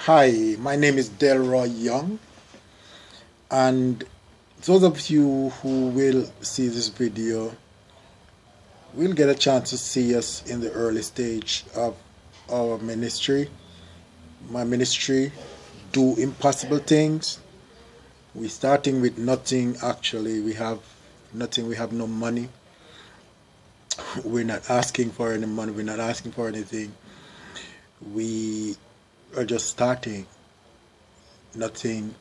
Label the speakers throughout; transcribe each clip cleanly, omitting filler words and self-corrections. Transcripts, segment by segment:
Speaker 1: Hi, my name is Delroy Young, and those of you who will see this video will get a chance to see us in the early stage of our ministry. My ministry, Do Impossible Things. We're starting with nothing actually. We have nothing, we have no money. We're not asking for any money, we're not asking for anything. We are just starting nothing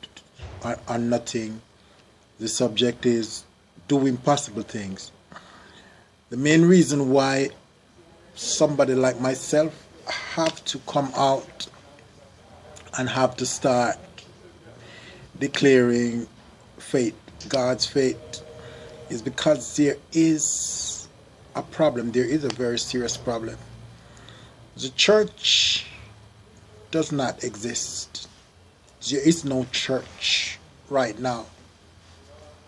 Speaker 1: on nothing. The subject is do impossible things. The main reason why somebody like myself have to come out and have to start declaring faith, God's faith, is because there is a problem. There is a very serious problem. The church does not exist. There is no church right now.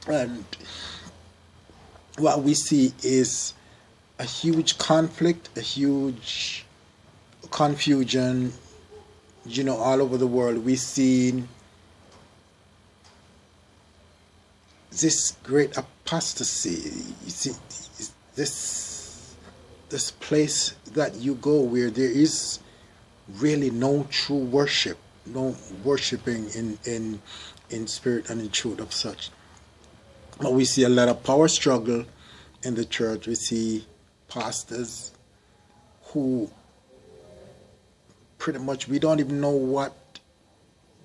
Speaker 1: And what we see is a huge conflict, a huge confusion, all over the world. We see this great apostasy. You see this place that you go where there is really no true worship, no worshiping in spirit and in truth of such. But we see a lot of power struggle in the church. We see pastors who pretty much we don't even know what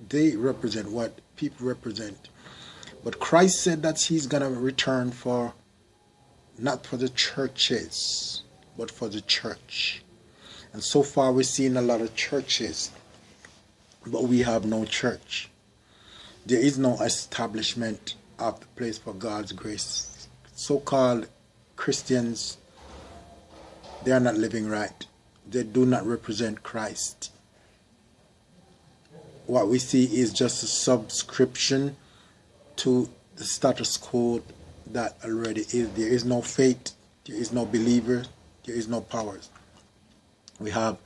Speaker 1: they represent, what people represent. But Christ said that he's going to return for, not for the churches, but for the church. And so far we're seeing a lot of churches, but we have no church. There is no establishment of the place for God's grace. So-called Christians, they are not living right. They do not represent Christ. What we see is just a subscription to the status quo that already is. There is no faith, there is no believer, there is no powers. We have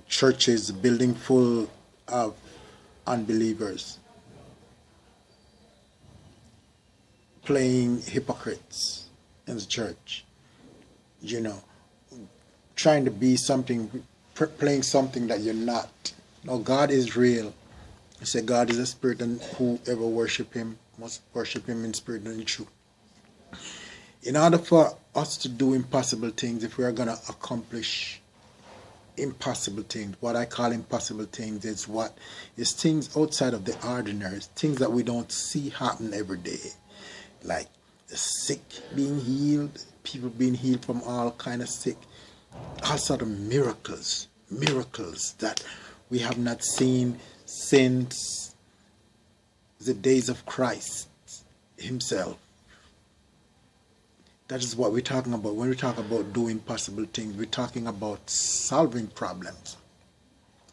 Speaker 1: churches building full of unbelievers, playing hypocrites in the church, trying to be something, playing something that you're not. No, God is real. He said God is a spirit, and whoever worship him must worship him in spirit and in truth. In order for us to do impossible things, if we are going to accomplish impossible things, what I call impossible things is things outside of the ordinary, things that we don't see happen every day, like the sick being healed, people being healed from all kind of sick, all sort of miracles that we have not seen since the days of Christ himself. That is what we're talking about. When we talk about doing possible things, we're talking about solving problems.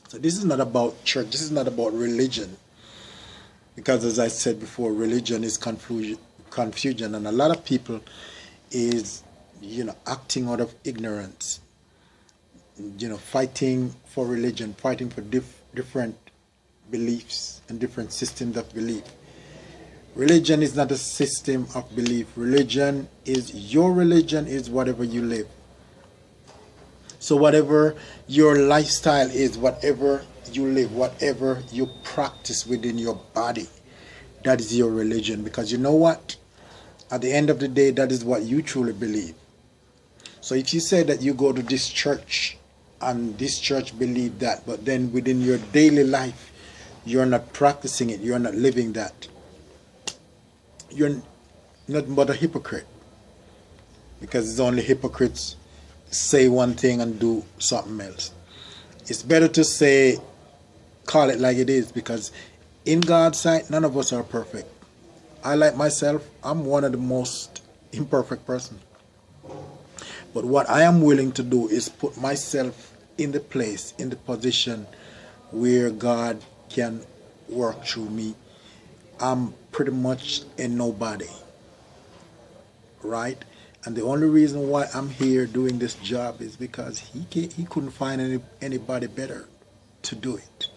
Speaker 1: So this is not about church. This is not about religion. Because as I said before, religion is confusion. And a lot of people is, acting out of ignorance. Fighting for religion, fighting for different beliefs and different systems of belief. Religion is not a system of belief. Religion is whatever you live. So whatever your lifestyle is, whatever you live, whatever you practice within your body, that is your religion. Because you know what? At the end of the day, that is what you truly believe. So if you say that you go to this church and this church believe that, but then within your daily life, you're not practicing it, you're not living that, you're nothing but a hypocrite. Because it's only hypocrites say one thing and do something else. It's better to call it like it is, because in God's sight, none of us are perfect. I, like myself, I'm one of the most imperfect persons. But what I am willing to do is put myself in the place, in the position where God can work through me. I'm pretty much a nobody, right? And the only reason why I'm here doing this job is because he couldn't find anybody better to do it.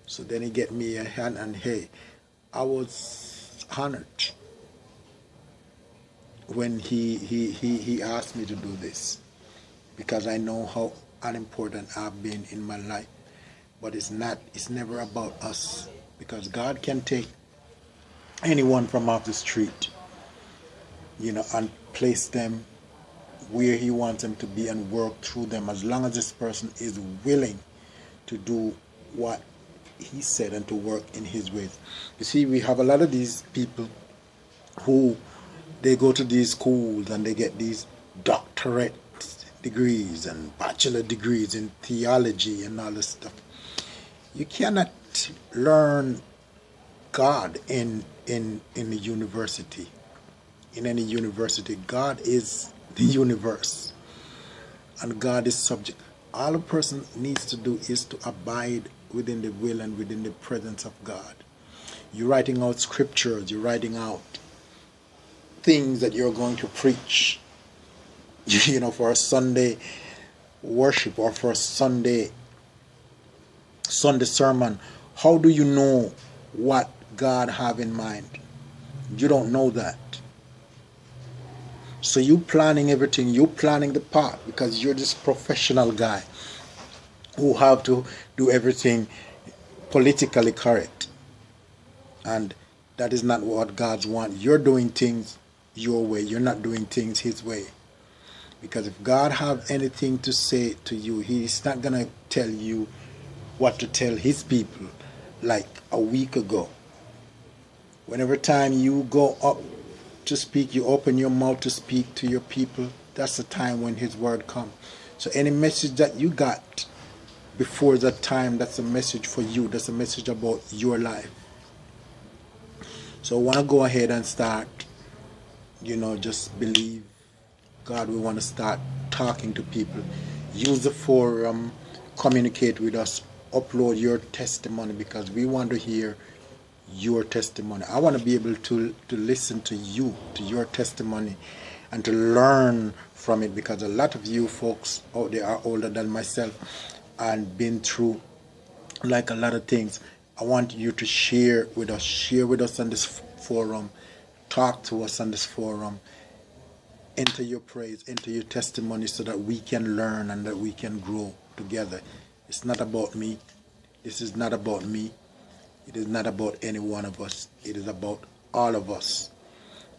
Speaker 1: So then he get me a hand, and hey, I was honored when he asked me to do this, because I know how unimportant I've been in my life. But it's never about us, because God can take anyone from off the street, and place them where he wants them to be and work through them, as long as this person is willing to do what he said and to work in his ways. You see, we have a lot of these people who they go to these schools and they get these doctorate degrees and bachelor degrees in theology and all this stuff. You cannot learn God in a university. In any university, God is the universe, and God is subject. All a person needs to do is to abide within the will and within the presence of God. You're writing out scriptures, you're writing out things that you're going to preach, for a Sunday worship or for a Sunday sermon. How do you know what God have in mind? You don't know that. So you planning everything, you planning the part, because you're this professional guy who have to do everything politically correct. And that is not what God's want. You're doing things your way. You're not doing things his way. Because if God have anything to say to you, he's not going to tell you what to tell his people like a week ago. Whenever time you go up to speak, you open your mouth to speak to your people, that's the time when his word comes. So any message that you got before that time, that's a message for you. That's a message about your life. So I want to go ahead and start, just believe God. We want to start talking to people. Use the forum, communicate with us, upload your testimony, because we want to hear your testimony. I want to be able to listen to you, to your testimony, and to learn from it, because a lot of you folks out there are older than myself and been through like a lot of things. I want you to share with us on this forum, talk to us on this forum, enter your praise, enter your testimony, so that we can learn and that we can grow together. It's not about me. This is not about me. It is not about any one of us. It is about all of us.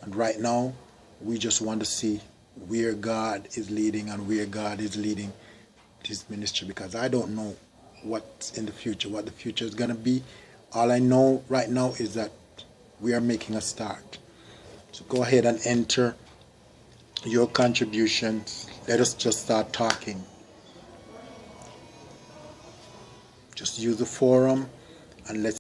Speaker 1: And right now, we just want to see where God is leading and where God is leading this ministry, because I don't know what's in the future, what the future is going to be. All I know right now is that we are making a start. So go ahead and enter your contributions. Let us just start talking. Just use the forum and let's